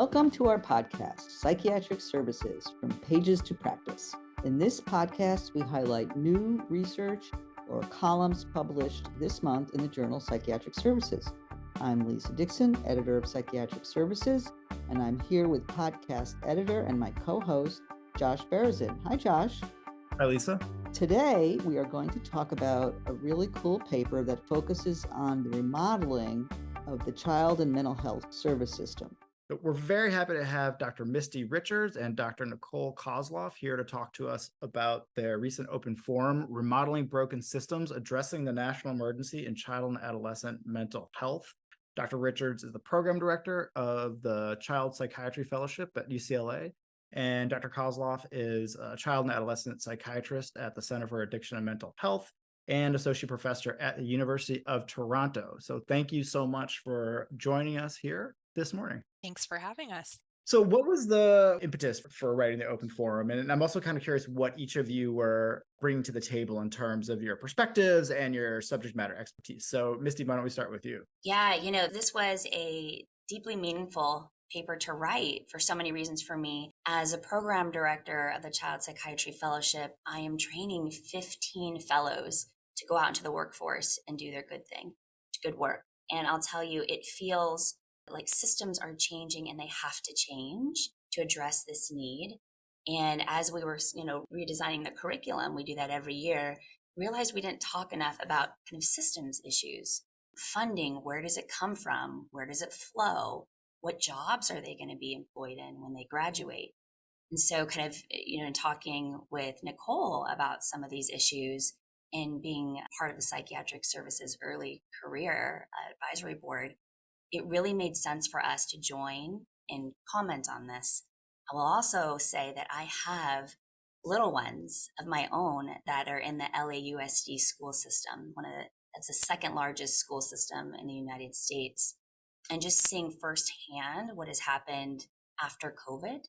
Welcome to our podcast, Psychiatric Services, From Pages to Practice. In this podcast, we highlight new research or columns published this month in the journal Psychiatric Services. I'm Lisa Dixon, editor of Psychiatric Services, and I'm here with podcast editor and my co-host, Josh Berezin. Hi, Josh. Hi, Lisa. Today, we are going to talk about a really cool paper that focuses on the remodeling of the child and mental health service system. We're very happy to have Dr. Misty Richards and Dr. Nicole Kozloff here to talk to us about their recent open forum, Remodeling Broken Systems, Addressing the National Emergency in Child and Adolescent Mental Health. Dr. Richards is the program director of the Child Psychiatry Fellowship at UCLA, and Dr. Kozloff is a child and adolescent psychiatrist at the Center for Addiction and Mental Health and associate professor at the University of Toronto. So thank you so much for joining us here this morning. Thanks for having us. So what was the impetus for writing the open forum? And I'm also kind of curious what each of you were bringing to the table in terms of your perspectives and your subject matter expertise. So Misty, why don't we start with you? Yeah, this was a deeply meaningful paper to write for so many reasons for me. As a program director of the Child Psychiatry Fellowship, I am training 15 fellows to go out into the workforce and do their good thing, good work. And I'll tell you, it feels like systems are changing and they have to change to address this need. And as we were, redesigning the curriculum, we do that every year, realized we didn't talk enough about kind of systems issues. Funding, where does it come from? Where does it flow? What jobs are they going to be employed in when they graduate? And so kind of, talking with Nicole about some of these issues and being part of the Psychiatric Services Early Career Advisory Board, it really made sense for us to join and comment on this. I will also say that I have little ones of my own that are in the LAUSD school system. That's the second largest school system in the United States. And just seeing firsthand what has happened after COVID,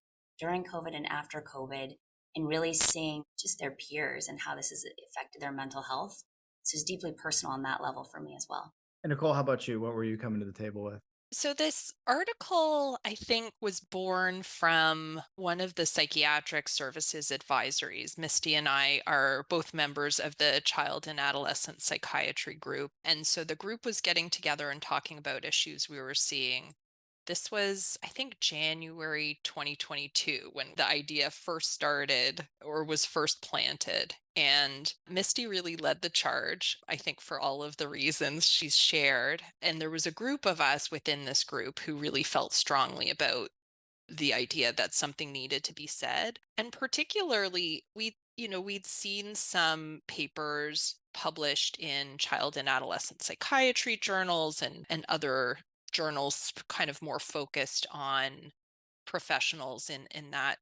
during COVID and after COVID, and really seeing just their peers and how this has affected their mental health. So it's deeply personal on that level for me as well. And Nicole, how about you? What were you coming to the table with? So this article, I think, was born from one of the psychiatric services advisories. Misty and I are both members of the Child and Adolescent Psychiatry group. And so the group was getting together and talking about issues we were seeing. This was, I think, January 2022 when the idea first started or was first planted. And Misty really led the charge, I think, for all of the reasons she's shared. And there was a group of us within this group who really felt strongly about the idea that something needed to be said. And particularly, we'd seen some papers published in child and adolescent psychiatry journals and other journals kind of more focused on professionals in that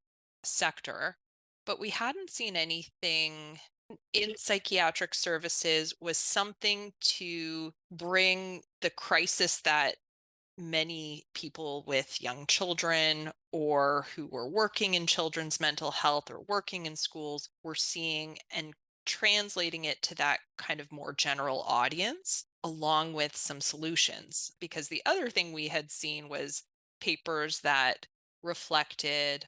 sector. But we hadn't seen anything in psychiatric services was something to bring the crisis that many people with young children or who were working in children's mental health or working in schools were seeing and translating it to that kind of more general audience, along with some solutions. Because the other thing we had seen was papers that reflected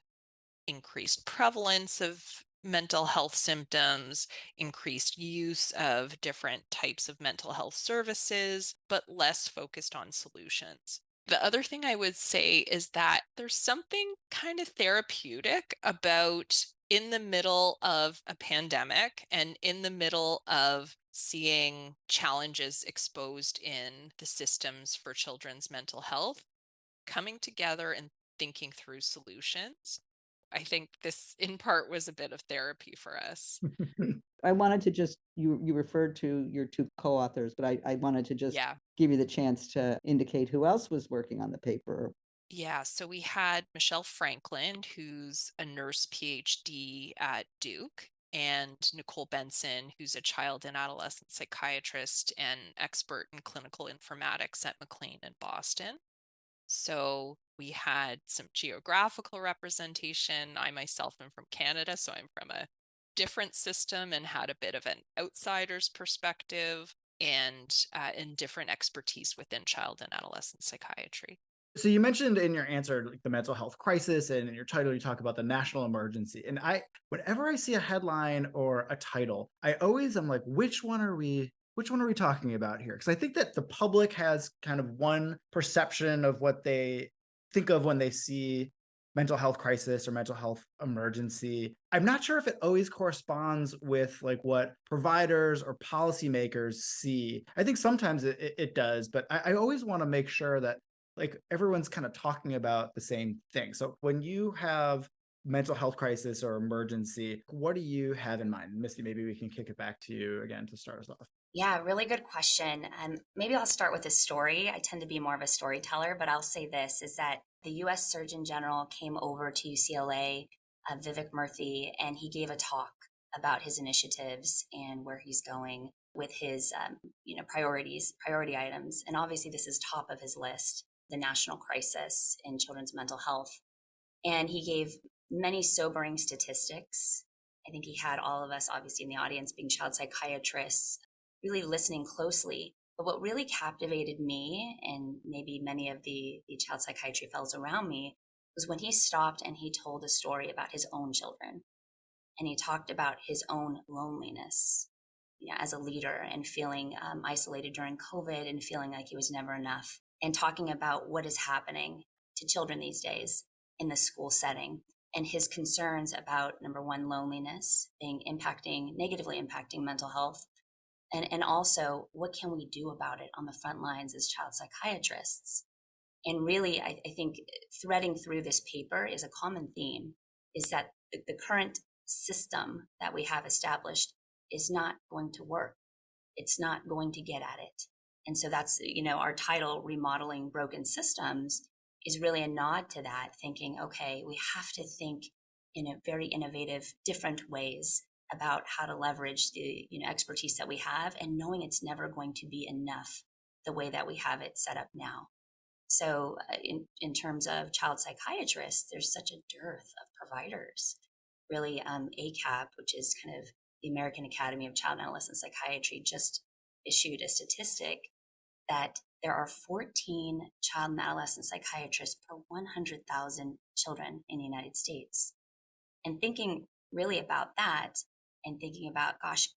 increased prevalence of mental health symptoms, increased use of different types of mental health services, but less focused on solutions. The other thing I would say is that there's something kind of therapeutic about in the middle of a pandemic and in the middle of seeing challenges exposed in the systems for children's mental health, coming together and thinking through solutions. I think this in part was a bit of therapy for us. I wanted to just, you referred to your two co-authors, but I wanted to just give you the chance to indicate who else was working on the paper. Yeah, so we had Michelle Franklin, who's a nurse PhD at Duke, and Nicole Benson, who's a child and adolescent psychiatrist and expert in clinical informatics at McLean in Boston. So we had some geographical representation. I myself am from Canada, so I'm from a different system and had a bit of an outsider's perspective and different expertise within child and adolescent psychiatry. So you mentioned in your answer like the mental health crisis, and in your title you talk about the national emergency. And whenever I see a headline or a title, I always am like, which one are we talking about here? Because I think that the public has kind of one perception of what they think of when they see mental health crisis or mental health emergency. I'm not sure if it always corresponds with like what providers or policymakers see. I think sometimes it does, but I always want to make sure that like everyone's kind of talking about the same thing. So when you have mental health crisis or emergency, what do you have in mind? Misty, maybe we can kick it back to you again to start us off. Yeah, really good question. Maybe I'll start with a story. I tend to be more of a storyteller, but I'll say this is that the US Surgeon General came over to UCLA, Vivek Murthy, and he gave a talk about his initiatives and where he's going with his priority items. And obviously this is top of his list, the national crisis in children's mental health. And he gave many sobering statistics. I think he had all of us, obviously, in the audience being child psychiatrists, really listening closely. But what really captivated me and maybe many of the child psychiatry fellows around me was when he stopped and he told a story about his own children. And he talked about his own loneliness, as a leader and feeling isolated during COVID and feeling like he was never enough, and talking about what is happening to children these days in the school setting and his concerns about, number one, loneliness being negatively impacting mental health. And also, what can we do about it on the front lines as child psychiatrists? And really, I think threading through this paper is a common theme, is that the current system that we have established is not going to work. It's not going to get at it. And so that's, our title, Remodeling Broken Systems, is really a nod to that, thinking, okay, we have to think in a very innovative, different ways about how to leverage the expertise that we have, and knowing it's never going to be enough the way that we have it set up now. So in terms of child psychiatrists, there's such a dearth of providers. Really, ACAP, which is kind of the American Academy of Child and Adolescent Psychiatry, just issued a statistic that there are 14 child and adolescent psychiatrists per 100,000 children in the United States. And thinking really about that and thinking about, gosh,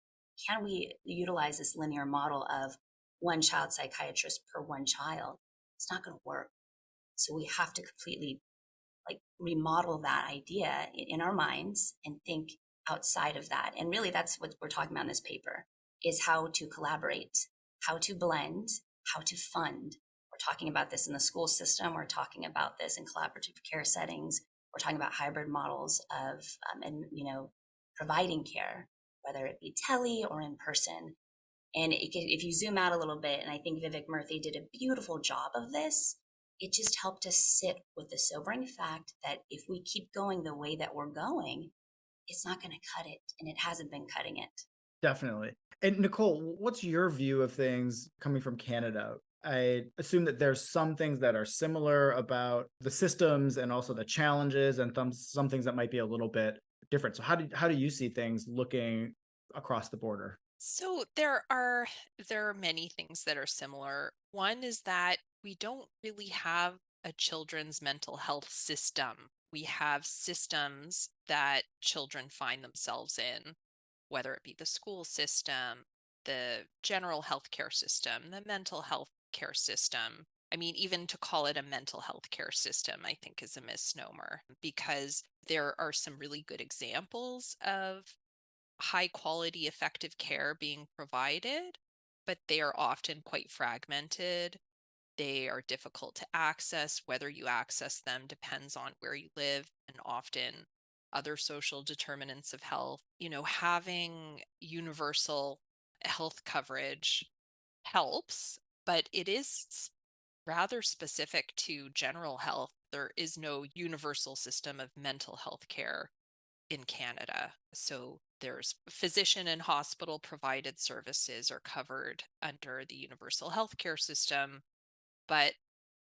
can we utilize this linear model of one child psychiatrist per one child? It's not going to work. So we have to completely remodel that idea in our minds and think outside of that. And really that's what we're talking about in this paper, is how to collaborate, how to blend, how to fund. We're talking about this in the school system. We're talking about this in collaborative care settings. We're talking about hybrid models of, providing care, whether it be tele or in person. And if you zoom out a little bit, and I think Vivek Murthy did a beautiful job of this, it just helped us sit with the sobering fact that if we keep going the way that we're going, it's not going to cut it. And it hasn't been cutting it. Definitely. And Nicole, what's your view of things coming from Canada? I assume that there's some things that are similar about the systems and also the challenges, and some things that might be a little bit different. So how do you see things looking across the border? So there are many things that are similar. One is that we don't really have a children's mental health system. We have systems that children find themselves in, whether it be the school system, the general healthcare system, the mental health care system. I mean, even to call it a mental health care system, I think is a misnomer, because there are some really good examples of high quality, effective care being provided, but they are often quite fragmented. They are difficult to access. Whether you access them depends on where you live and often other social determinants of health. Having universal health coverage helps, but it is rather specific to general health. There is no universal system of mental health care in Canada. So there's physician and hospital provided services are covered under the universal healthcare system, but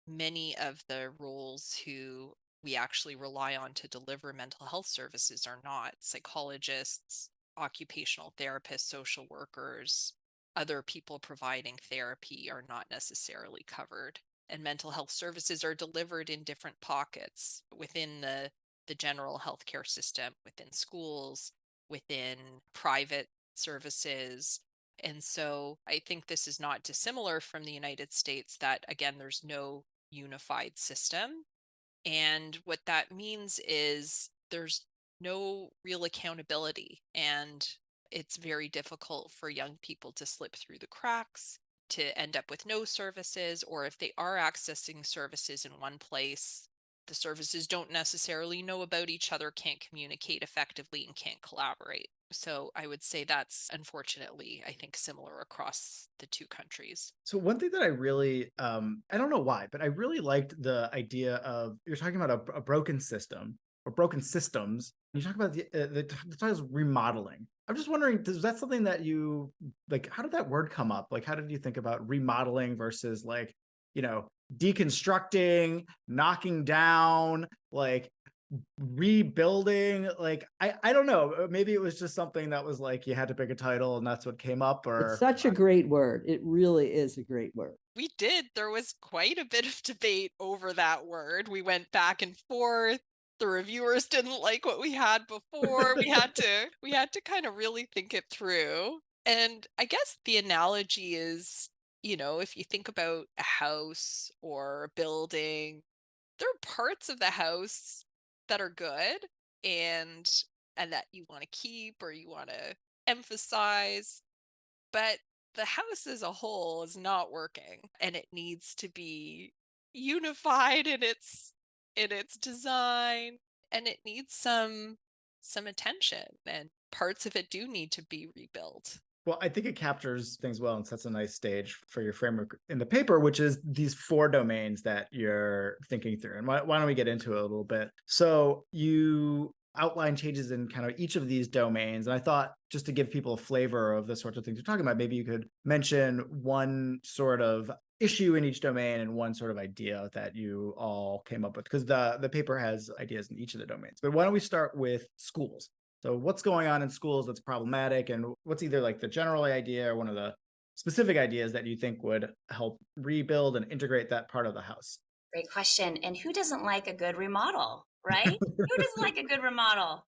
many of the roles who we actually rely on to deliver mental health services are not. Psychologists, occupational therapists, social workers, other people providing therapy are not necessarily covered. and mental health services are delivered in different pockets within the general healthcare system, within schools, within private services. And so I think this is not dissimilar from the United States, that again, there's no unified system. And what that means is there's no real accountability, and it's very difficult for young people to slip through the cracks, to end up with no services, or if they are accessing services in one place, the services don't necessarily know about each other, can't communicate effectively, and can't collaborate. So I would say that's unfortunately, I think, similar across the two countries. So one thing that I really, I don't know why, but I really liked the idea of, you're talking about a broken system or broken systems. You talk about the title is remodeling. I'm just wondering, is that something that you, like, how did that word come up? Like, how did you think about remodeling versus like, deconstructing, knocking down, like rebuilding? Like, I don't know, maybe it was just something that was like you had to pick a title and that's what came up, or It's such a great word. It really is a great word. We did. There was quite a bit of debate over that word. We went back and forth. The reviewers didn't like what we had before. We had to kind of really think it through. And I guess the analogy is, if you think about a house or a building, there are parts of the house that are good and that you want to keep or you want to emphasize, but the house as a whole is not working, and it needs to be unified in its design, and it needs some attention, and parts of it do need to be rebuilt. well, I think it captures things well and sets a nice stage for your framework in the paper, which is these 4 domains that you're thinking through. And why don't we get into it a little bit? So you outline changes in kind of each of these domains. And I thought, just to give people a flavor of the sorts of things you're talking about, maybe you could mention one sort of issue in each domain and one sort of idea that you all came up with, because the paper has ideas in each of the domains. But why don't we start with schools? So what's going on in schools that's problematic, and what's either like the general idea or one of the specific ideas that you think would help rebuild and integrate that part of the house? Great question. And who doesn't like a good remodel, right? Who doesn't like a good remodel?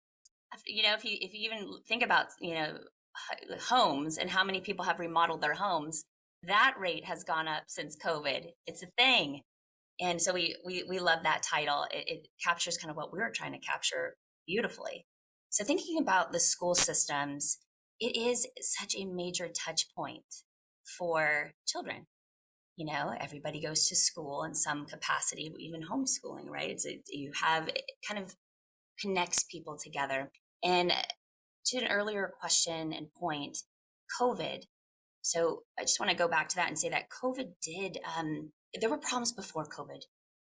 If you even think about, homes and how many people have remodeled their homes, that rate has gone up since COVID. It's a thing. And so we love that title. It captures kind of what we were trying to capture beautifully. So thinking about the school systems, it is such a major touch point for children. Everybody goes to school in some capacity, even homeschooling, right? You have, it kind of connects people together. And to an earlier question and point, COVID. So I just want to go back to that and say that COVID there were problems before COVID.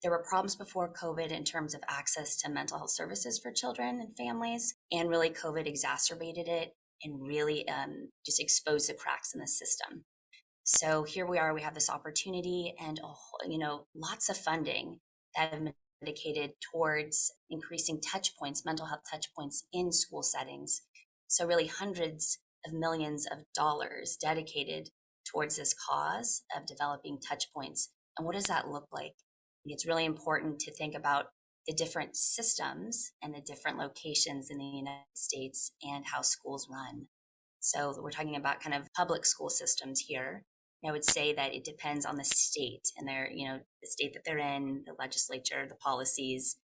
There were problems before COVID in terms of access to mental health services for children and families. And really, COVID exacerbated it and really just exposed the cracks in the system. So here we are, we have this opportunity and, lots of funding that have been dedicated towards increasing touch points, mental health touch points in school settings. So really hundreds of millions of dollars dedicated towards this cause of developing touch points. And what does that look like? It's really important to think about the different systems and the different locations in the United States and how schools run. So we're talking about kind of public school systems here. I would say that it depends on the state and the state that they're in, the legislature, the policies,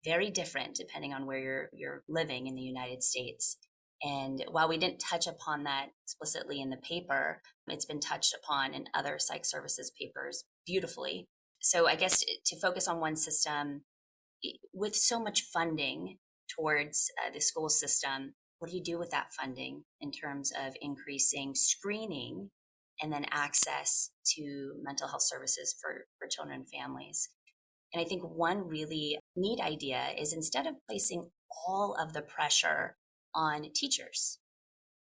very different depending on where you're living in the United States. And while we didn't touch upon that explicitly in the paper, it's been touched upon in other psych services papers beautifully. So I guess to focus on one system, with so much funding towards the school system, what do you do with that funding in terms of increasing screening and then access to mental health services for children and families? And I think one really neat idea is, instead of placing all of the pressure on teachers,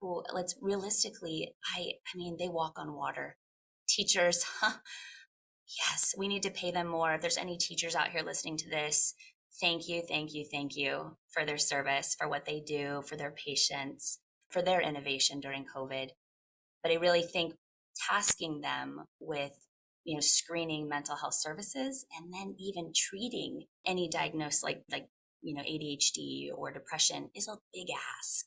who, let's realistically, I mean, they walk on water. Teachers, yes, we need to pay them more. If there's any teachers out here listening to this, thank you for their service, for what they do, for their patience, for their innovation during COVID. But I really think tasking them with screening mental health services, and then even treating any diagnosed like ADHD or depression is a big ask.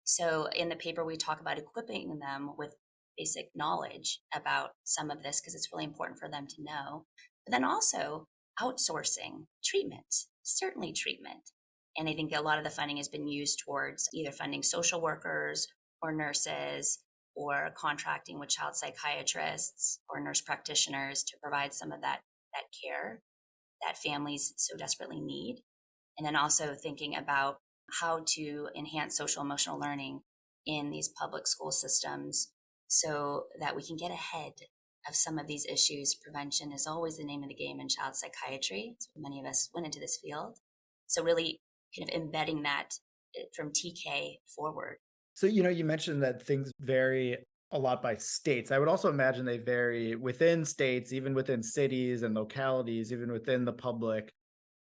So in the paper, we talk about equipping them with basic knowledge about some of this because it's really important for them to know. But then also outsourcing treatment, certainly treatment. And I think a lot of the funding has been used towards either funding social workers or nurses or contracting with child psychiatrists or nurse practitioners to provide some of that care that families so desperately need. And then also thinking about how to enhance social emotional learning in these public school systems so that we can get ahead of some of these issues. Prevention is always the name of the game in child psychiatry. It's what many of us went into this field. So really kind of embedding that from TK forward. So, you mentioned that things vary a lot by states. I would also imagine they vary within states, even within cities and localities, even within the public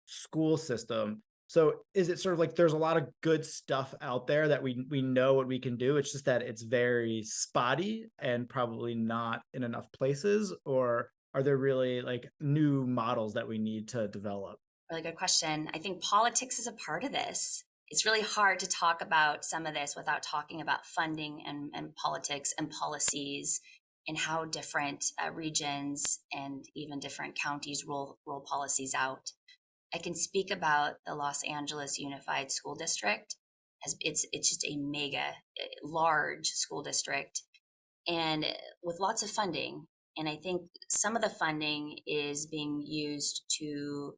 school system. So is it sort of like there's a lot of good stuff out there that we know what we can do? It's just that it's very spotty and probably not in enough places? Or are there really like new models that we need to develop? Really good question. I think politics is a part of this. It's really hard to talk about some of this without talking about funding and politics and policies and how different regions and even different counties roll policies out. I can speak about the Los Angeles Unified School District as it's just a mega large school district and with lots of funding. And I think some of the funding is being used to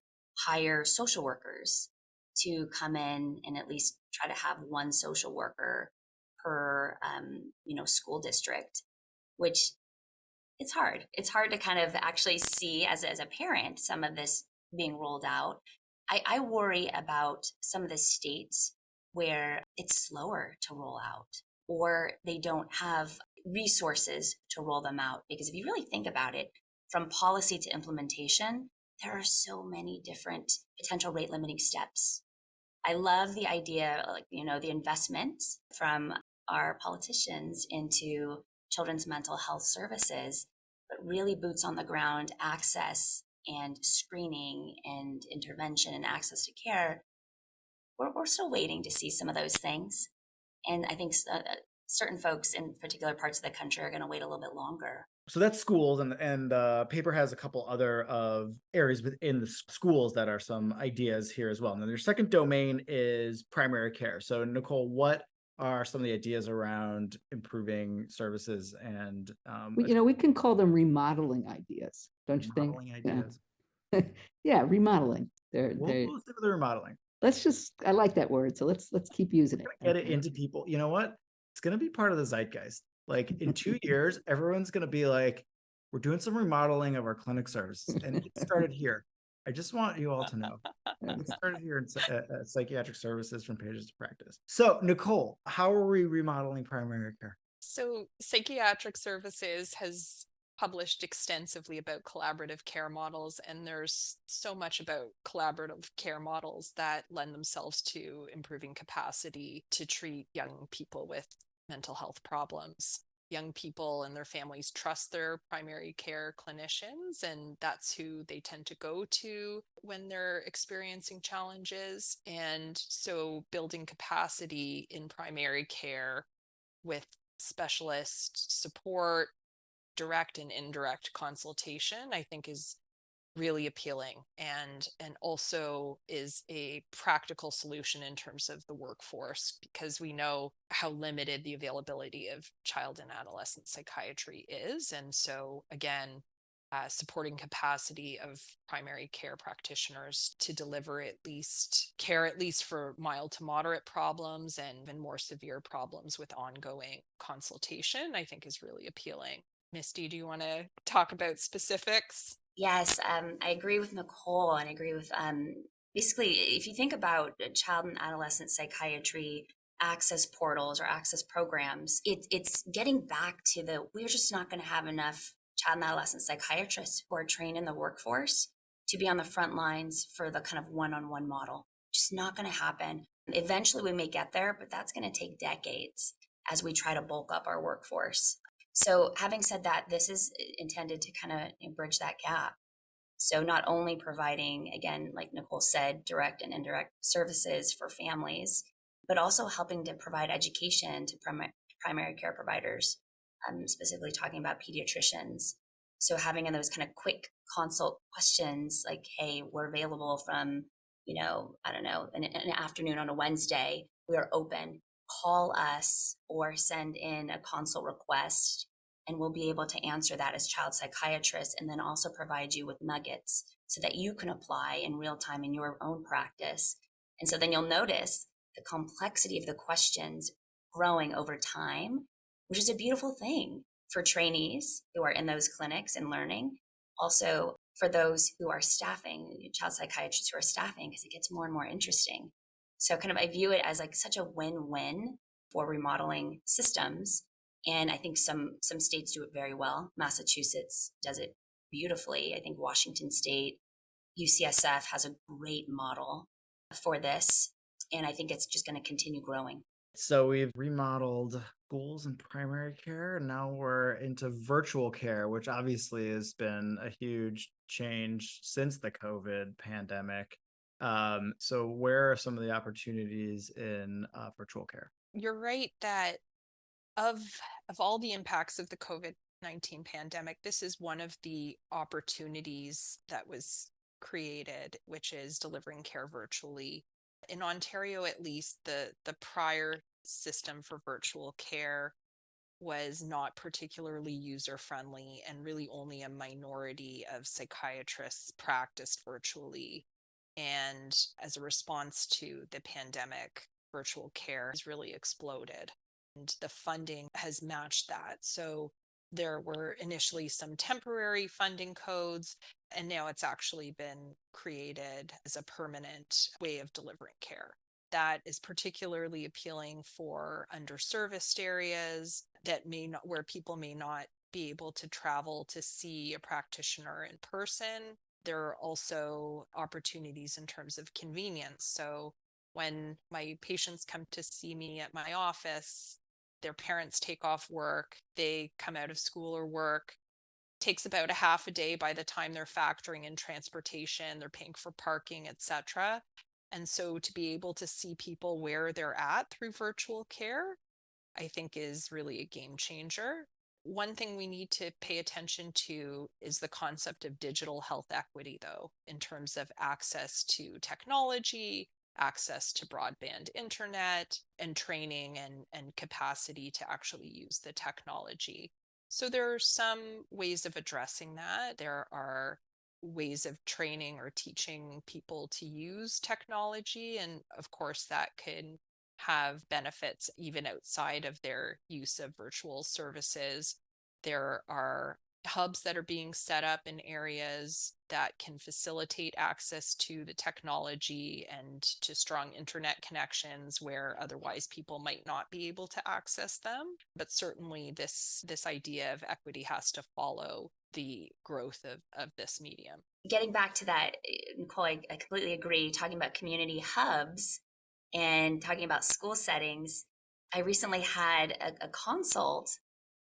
hire social workers to come in and at least try to have one social worker per school district, which it's hard. It's hard to kind of actually see as a parent some of this being rolled out. I worry about some of the states where it's slower to roll out or they don't have resources to roll them out. Because if you really think about it, from policy to implementation, there are so many different potential rate limiting steps. I love the idea, the investment from our politicians into children's mental health services, but really boots on the ground access and screening and intervention and access to care. We're still waiting to see some of those things. And I think certain folks in particular parts of the country are going to wait a little bit longer. So that's schools, and paper has a couple other of areas within the schools that are some ideas here as well. And then their second domain is primary care. So Nicole, what are some of the ideas around improving services and we can call them remodeling ideas, don't you think? remodeling ideas? Yeah, remodeling. We'll stick with the remodeling. I like that word, so let's keep using it. Get it into people. You know what? It's going to be part of the zeitgeist. Like in 2 years, everyone's going to be like, we're doing some remodeling of our clinic services. And it started here. I just want you all to know. It started here in psychiatric services from Pages to Practice. So Nicole, how are we remodeling primary care? So Psychiatric Services has published extensively about collaborative care models, and there's so much about collaborative care models that lend themselves to improving capacity to treat young people with mental health problems. Young people and their families trust their primary care clinicians, and that's who they tend to go to when they're experiencing challenges. And so building capacity in primary care with specialist support, direct and indirect consultation, I think is really appealing and also is a practical solution in terms of the workforce, because we know how limited the availability of child and adolescent psychiatry is. And so again, supporting capacity of primary care practitioners to deliver care at least for mild to moderate problems and even more severe problems with ongoing consultation, I think is really appealing. Misty, do you want to talk about specifics? Yes, I agree with Nicole, and I agree with basically, if you think about child and adolescent psychiatry access portals or access programs, it's getting back to we're just not going to have enough child and adolescent psychiatrists who are trained in the workforce to be on the front lines for the kind of one-on-one model. Just not going to happen. Eventually we may get there, but that's going to take decades as we try to bulk up our workforce. So having said that, this is intended to kind of bridge that gap. So not only providing, again, like Nicole said, direct and indirect services for families, but also helping to provide education to primary care providers, specifically talking about pediatricians. So having those kind of quick consult questions like, hey, we're available from, I don't know, an afternoon on a Wednesday, we are open. Call us or send in a consult request, and we'll be able to answer that as child psychiatrists, and then also provide you with nuggets so that you can apply in real time in your own practice. And so then you'll notice the complexity of the questions growing over time, which is a beautiful thing for trainees who are in those clinics and learning. Also for those who are staffing, child psychiatrists who are staffing, because it gets more and more interesting. So kind of I view it as like such a win-win for remodeling systems. And I think some states do it very well. Massachusetts does it beautifully. I think Washington State, UCSF has a great model for this. And I think it's just going to continue growing. So we've remodeled schools and primary care, and now we're into virtual care, which obviously has been a huge change since the COVID pandemic. So where are some of the opportunities in virtual care? You're right that of all the impacts of the COVID-19 pandemic, this is one of the opportunities that was created, which is delivering care virtually. In Ontario, at least, the prior system for virtual care was not particularly user friendly, and really only a minority of psychiatrists practiced virtually. And as a response to the pandemic, virtual care has really exploded, and the funding has matched that. So there were initially some temporary funding codes, and now it's actually been created as a permanent way of delivering care. That is particularly appealing for underserviced areas that where people may not be able to travel to see a practitioner in person. There are also opportunities in terms of convenience. So when my patients come to see me at my office, their parents take off work, they come out of school or work, takes about a half a day by the time they're factoring in transportation, they're paying for parking, etc. And so to be able to see people where they're at through virtual care, I think is really a game changer. One thing we need to pay attention to is the concept of digital health equity, though, in terms of access to technology, access to broadband internet, and training and capacity to actually use the technology. So there are some ways of addressing that. There are ways of training or teaching people to use technology. And of course, that can have benefits even outside of their use of virtual services. There are hubs that are being set up in areas that can facilitate access to the technology and to strong internet connections where otherwise people might not be able to access them. But certainly this idea of equity has to follow the growth of this medium. Getting back to that, Nicole, I completely agree. Talking about community hubs and talking about school settings, I recently had a consult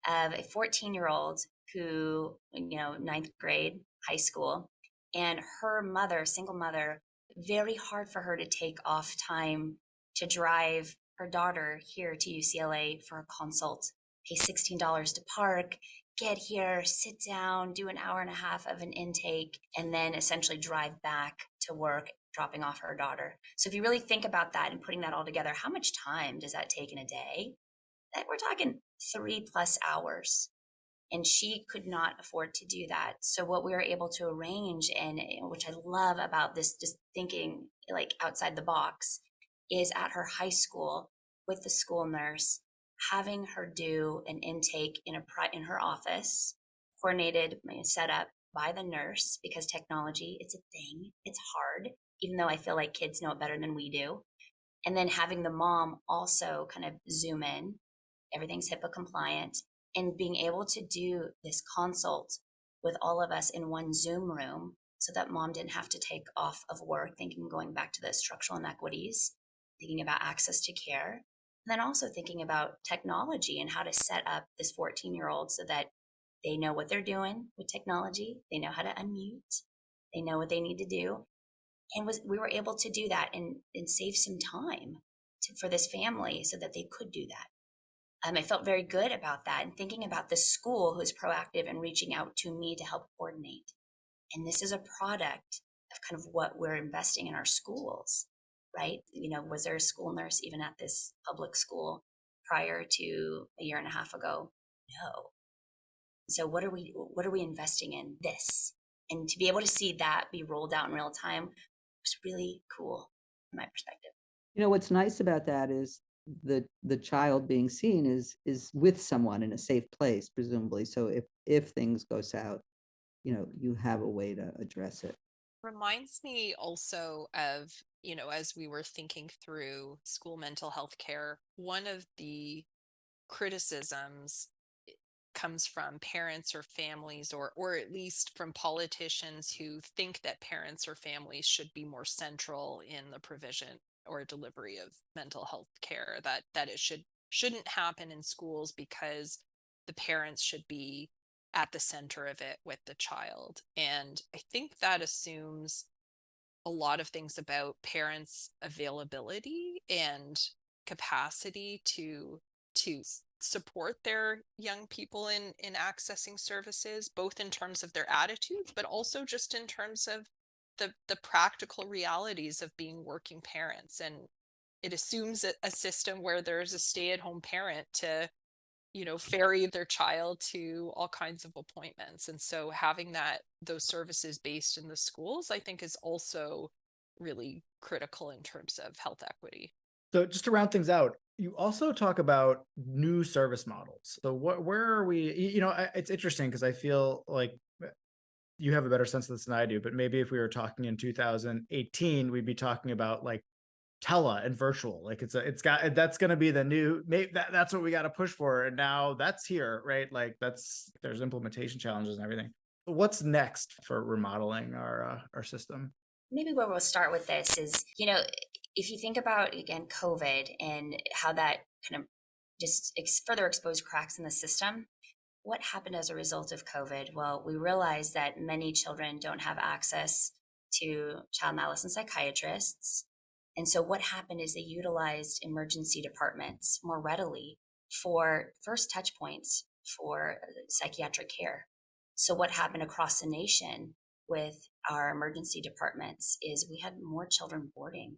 of a 14-year-old who, ninth grade, high school, and her mother, single mother, very hard for her to take off time to drive her daughter here to UCLA for a consult, pay $16 to park, get here, sit down, do an hour and a half of an intake, and then essentially drive back to work, dropping off her daughter. So if you really think about that and putting that all together, how much time does that take in a day? That we're talking 3+ hours. And she could not afford to do that. So what we were able to arrange, and which I love about this, just thinking like outside the box, is at her high school with the school nurse, having her do an intake in her office, coordinated, set up by the nurse, because technology, it's a thing, it's hard, even though I feel like kids know it better than we do. And then having the mom also kind of zoom in, everything's HIPAA compliant, and being able to do this consult with all of us in one Zoom room so that mom didn't have to take off of work, going back to the structural inequities, thinking about access to care. And then also thinking about technology and how to set up this 14-year-old so that they know what they're doing with technology. They know how to unmute. They know what they need to do. And we were able to do that and save some time for this family so that they could do that. I felt very good about that and thinking about the school who's proactive and reaching out to me to help coordinate. And this is a product of kind of what we're investing in our schools, right? Was there a school nurse even at this public school prior to a year and a half ago? No. So what are we investing in this? And to be able to see that be rolled out in real time was really cool from my perspective. What's nice about that is the child being seen is with someone in a safe place, presumably. So if things go south, you have a way to address it. Reminds me also of, as we were thinking through school mental health care, one of the criticisms comes from parents or families, or at least from politicians who think that parents or families should be more central in the provision or delivery of mental health care, that it shouldn't happen in schools because the parents should be at the center of it with the child. And I think that assumes a lot of things about parents' availability and capacity to support their young people in accessing services, both in terms of their attitudes, but also just in terms of the practical realities of being working parents. And it assumes a system where there's a stay-at-home parent to ferry their child to all kinds of appointments. And so having those services based in the schools, I think, is also really critical in terms of health equity. So just to round things out, you also talk about new service models. So where are we? It's interesting because I feel like you have a better sense of this than I do, but maybe if we were talking in 2018, we'd be talking about like tele and virtual. Like that's going to be the new, that's what we got to push for. And now that's here, right? Like there's implementation challenges and everything. What's next for remodeling our system? Maybe where we'll start with this is, if you think about, again, COVID and how that kind of just further exposed cracks in the system, what happened as a result of COVID? Well, we realized that many children don't have access to child and adolescent psychiatrists. And so what happened is they utilized emergency departments more readily for first touch points for psychiatric care. So what happened across the nation with our emergency departments is we had more children boarding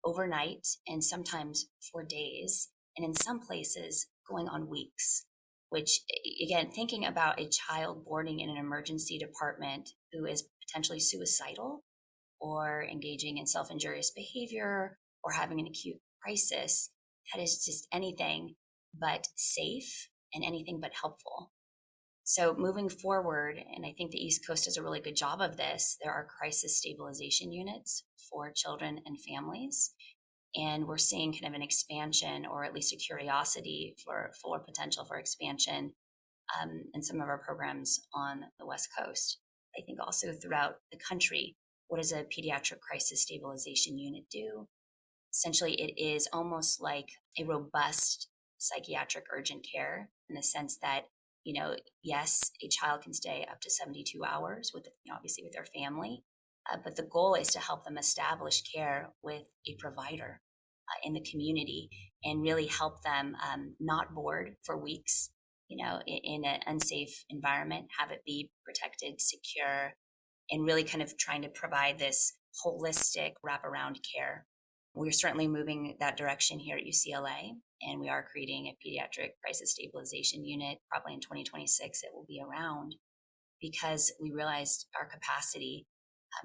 overnight and sometimes for days, and in some places going on weeks, which, again, thinking about a child boarding in an emergency department who is potentially suicidal or engaging in self-injurious behavior or having an acute crisis, that is just anything but safe and anything but helpful. So moving forward, and I think the East Coast does a really good job of this, there are crisis stabilization units for children and families. And we're seeing kind of an expansion, or at least a curiosity for potential for expansion in some of our programs on the West Coast. I think also throughout the country. What does a pediatric crisis stabilization unit do? Essentially, it is almost like a robust psychiatric urgent care in the sense that, yes, a child can stay up to 72 hours with, obviously with their family, but the goal is to help them establish care with a provider in the community and really help them not board for weeks, in an unsafe environment, have it be protected, secure, and really kind of trying to provide this holistic wraparound care. We're certainly moving that direction here at UCLA, and we are creating a pediatric crisis stabilization unit. Probably in 2026, it will be around, because we realized our capacity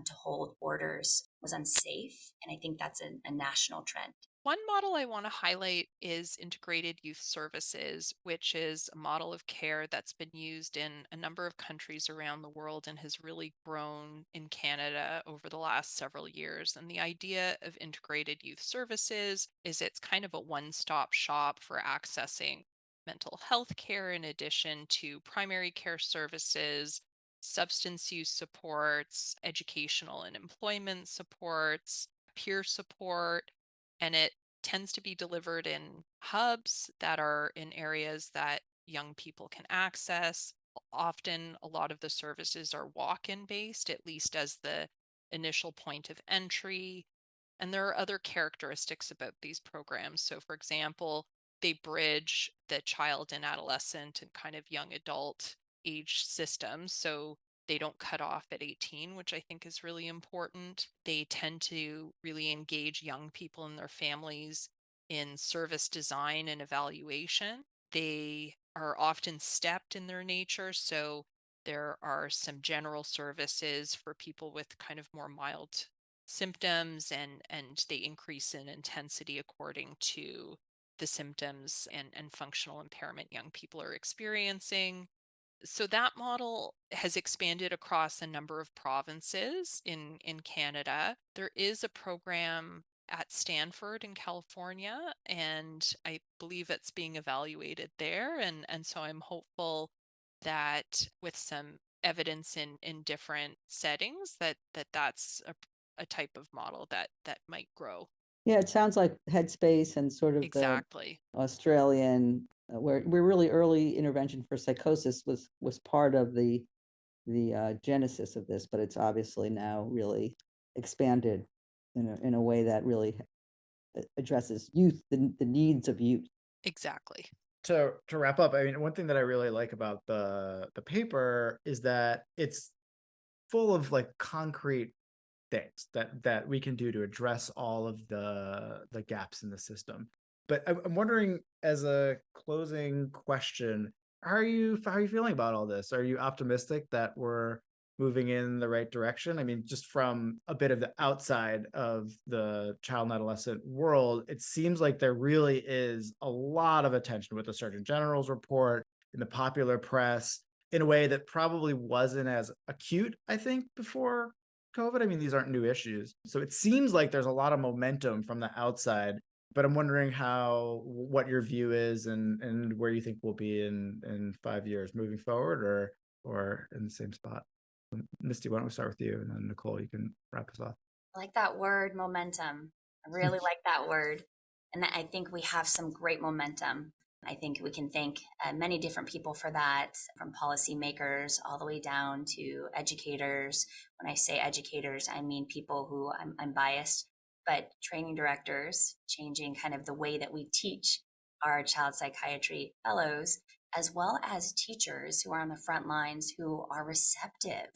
to hold borders was unsafe. And I think that's a national trend. One model I want to highlight is integrated youth services, which is a model of care that's been used in a number of countries around the world and has really grown in Canada over the last several years. And the idea of integrated youth services is it's kind of a one-stop shop for accessing mental health care in addition to primary care services, substance use supports, educational and employment supports, peer support. And it tends to be delivered in hubs that are in areas that young people can access. Often, a lot of the services are walk-in based, at least as the initial point of entry. And there are other characteristics about these programs. So, for example, they bridge the child and adolescent and kind of young adult age systems. So they don't cut off at 18, which I think is really important. They tend to really engage young people and their families in service design and evaluation. They are often stepped in their nature. So there are some general services for people with kind of more mild symptoms, and they increase in intensity according to the symptoms and functional impairment young people are experiencing. So that model has expanded across a number of provinces in Canada. There is a program at Stanford in California, and I believe it's being evaluated there. And so I'm hopeful that with some evidence in different settings that's a type of model that might grow. Yeah, it sounds like Headspace and sort of the Exactly. Australian, where really early intervention for psychosis was part of the genesis of this, but it's obviously now really expanded in a way that really addresses youth, the needs of youth. Exactly. To wrap up, I mean, one thing that I really like about the paper is that it's full of like concrete things that we can do to address all of the gaps in the system. But I'm wondering, as a closing question, how are you feeling about all this? Are you optimistic that we're moving in the right direction? I mean, just from a bit of the outside of the child and adolescent world, it seems like there really is a lot of attention with the Surgeon General's report, in the popular press, in a way that probably wasn't as acute, I think, before COVID. I mean, these aren't new issues. So it seems like there's a lot of momentum from the outside, but I'm wondering what your view is and where you think we'll be in 5 years moving forward, or in the same spot. Misty, why don't we start with you, and then Nicole, you can wrap us off. I like that word, momentum. I really like that word. And I think we have some great momentum. I think we can thank many different people for that, from policymakers all the way down to educators. When I say educators, I mean people who, I'm biased, but training directors, changing kind of the way that we teach our child psychiatry fellows, as well as teachers who are on the front lines who are receptive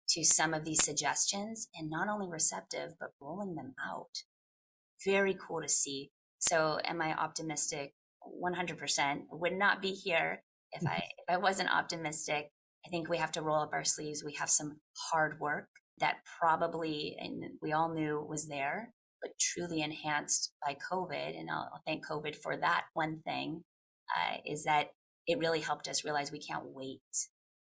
to some of these suggestions, and not only receptive, but rolling them out. Very cool to see. So am I optimistic? 100%. Would not be here if I wasn't optimistic. I think we have to roll up our sleeves. We have some hard work that probably, and we all knew was there, but truly enhanced by COVID. And I'll thank COVID for that one thing, is that it really helped us realize we can't wait.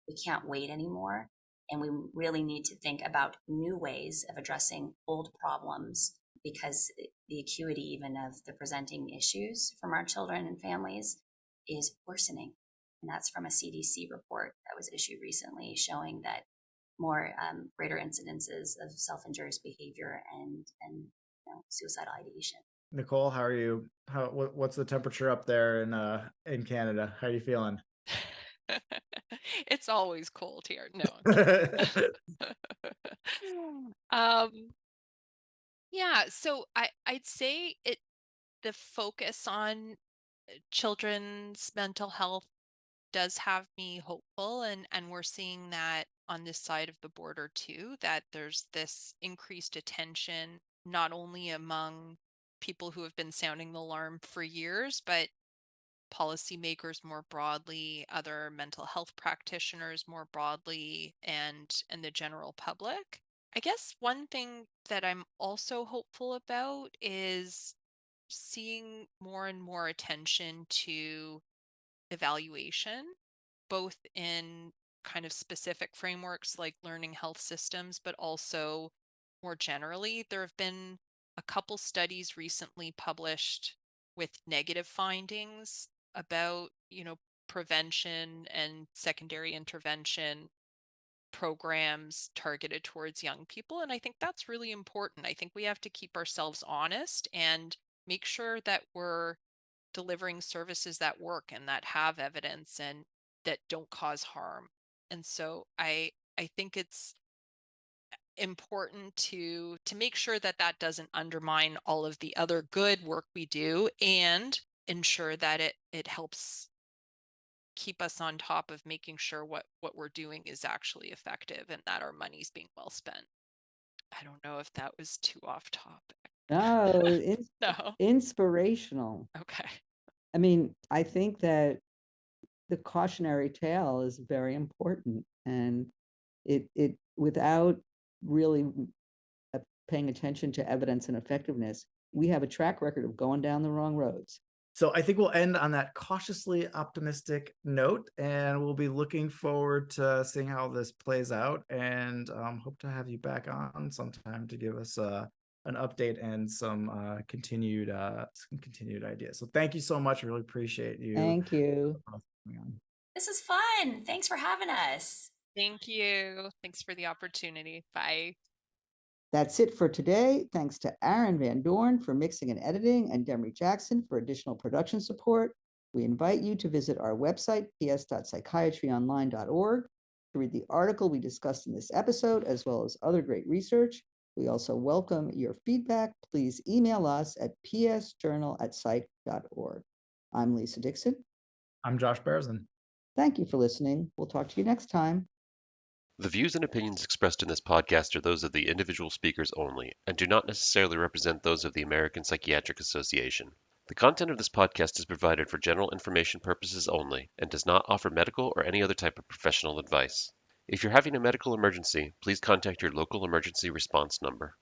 We can't wait anymore. And we really need to think about new ways of addressing old problems, because the acuity even of the presenting issues from our children and families is worsening. And that's from a CDC report that was issued recently, showing that more greater incidences of self-injurious behavior and suicidal ideation. Nicole, how are you? What's the temperature up there in Canada? How are you feeling? It's always cold here. No, I'm kidding. Yeah, so I'd say the focus on children's mental health does have me hopeful, and we're seeing that on this side of the border too, that there's this increased attention not only among people who have been sounding the alarm for years, but policymakers more broadly, other mental health practitioners more broadly, and the general public. I guess one thing that I'm also hopeful about is seeing more and more attention to evaluation, both in kind of specific frameworks like learning health systems, but also more generally. There have been a couple studies recently published with negative findings about, prevention and secondary intervention programs targeted towards young people. And I think that's really important. I think we have to keep ourselves honest and make sure that we're delivering services that work and that have evidence and that don't cause harm. And so I think it's important to make sure that that doesn't undermine all of the other good work we do, and ensure that it helps keep us on top of making sure what we're doing is actually effective and that our money's being well spent. I don't know if that was too off topic. No, it's No. inspirational. Okay. I mean, I think that the cautionary tale is very important, and it without really paying attention to evidence and effectiveness, we have a track record of going down the wrong roads. So I think we'll end on that cautiously optimistic note, and we'll be looking forward to seeing how this plays out, and hope to have you back on sometime to give us an update and some continued ideas. So thank you so much. I really appreciate you. Thank you. This is fun. Thanks for having us. Thank you. Thanks for the opportunity. Bye. That's it for today. Thanks to Aaron Van Dorn for mixing and editing, and Demery Jackson for additional production support. We invite you to visit our website, ps.psychiatryonline.org, to read the article we discussed in this episode, as well as other great research. We also welcome your feedback. Please email us at psjournal@psych.org. I'm Lisa Dixon. I'm Josh Berezin. Thank you for listening. We'll talk to you next time. The views and opinions expressed in this podcast are those of the individual speakers only and do not necessarily represent those of the American Psychiatric Association. The content of this podcast is provided for general information purposes only and does not offer medical or any other type of professional advice. If you're having a medical emergency, please contact your local emergency response number.